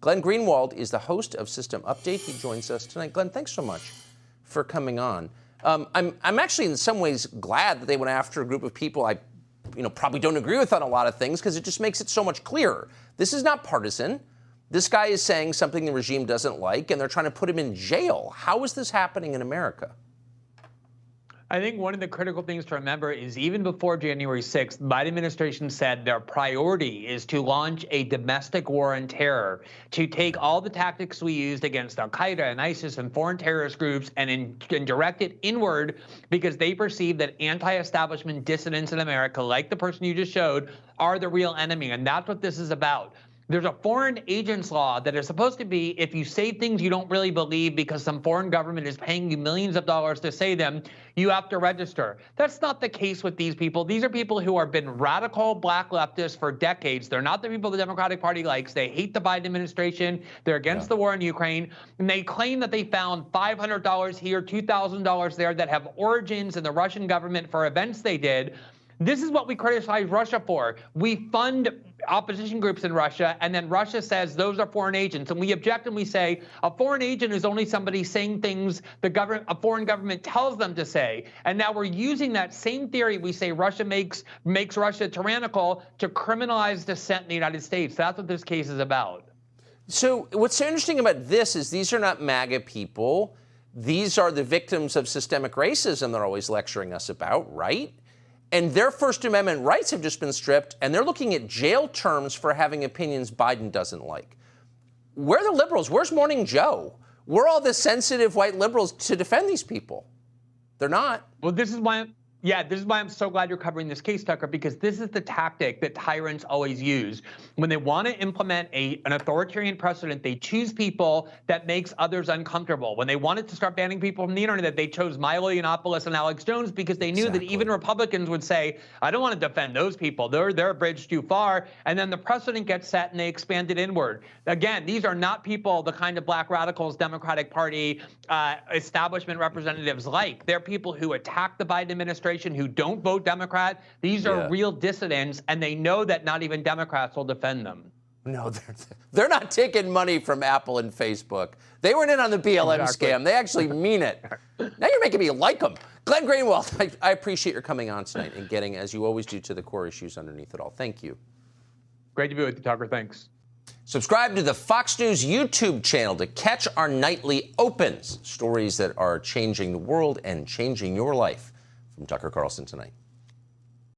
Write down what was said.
Glenn Greenwald is the host of System Update. He joins us tonight. Glenn, thanks so much for coming on. I'm actually in some ways glad that they went after a group of people I probably don't agree with on a lot of things, because it just makes it so much clearer. This is not partisan. This guy is saying something the regime doesn't like, and they're trying to put him in jail. How is this happening in America? I think one of the critical things to remember is even before January 6th, the Biden administration said their priority is to launch a domestic war on terror, to take all the tactics we used against al-Qaeda and ISIS and foreign terrorist groups and direct it inward, because they perceive that anti-establishment dissidents in America, like the person you just showed, are the real enemy. And that's what this is about. There's a foreign agents law that is supposed to be, if you say things you don't really believe because some foreign government is paying you millions of dollars to say them, you have to register. That's not the case with these people. These are people who have been radical black leftists for decades. They're not the people the Democratic Party likes. They hate the Biden administration. They're against the war in Ukraine. And they claim that they found $500 here, $2,000 there that have origins in the Russian government for events they did. This is what we criticize Russia for. We fund opposition groups in Russia, and then Russia says those are foreign agents. And we object and we say a foreign agent is only somebody saying things a foreign government tells them to say. And now we're using that same theory. We say Russia makes Russia tyrannical to criminalize dissent in the United States. That's what this case is about. So what's so interesting about this is these are not MAGA people. These are the victims of systemic racism they're always lecturing us about, right? And their First Amendment rights have just been stripped, and they're looking at jail terms for having opinions Biden doesn't like. Where are the liberals? Where's Morning Joe? Where are all the sensitive white liberals to defend these people? They're not. Well, this is why I'm so glad you're covering this case, Tucker, because this is the tactic that tyrants always use. When they want to implement an authoritarian precedent, they choose people that makes others uncomfortable. When they wanted to start banning people from the internet, they chose Milo Yiannopoulos and Alex Jones because they knew that even Republicans would say, I don't want to defend those people. They're a bridge too far. And then the precedent gets set and they expand it inward. Again, these are not people the kind of black radicals Democratic Party establishment representatives like. They're people who attack the Biden administration, who don't vote Democrat. These are real dissidents, and they know that not even Democrats will defend them. No, they're not taking money from Apple and Facebook. They weren't in on the BLM scam. They actually mean it. Now you're making me like them. Glenn Greenwald, I appreciate your coming on tonight and getting, as you always do, to the core issues underneath it all. Thank you. Great to be with you, Tucker. Thanks. Subscribe to the Fox News YouTube channel to catch our nightly opens, stories that are changing the world and changing your life. From Tucker Carlson tonight.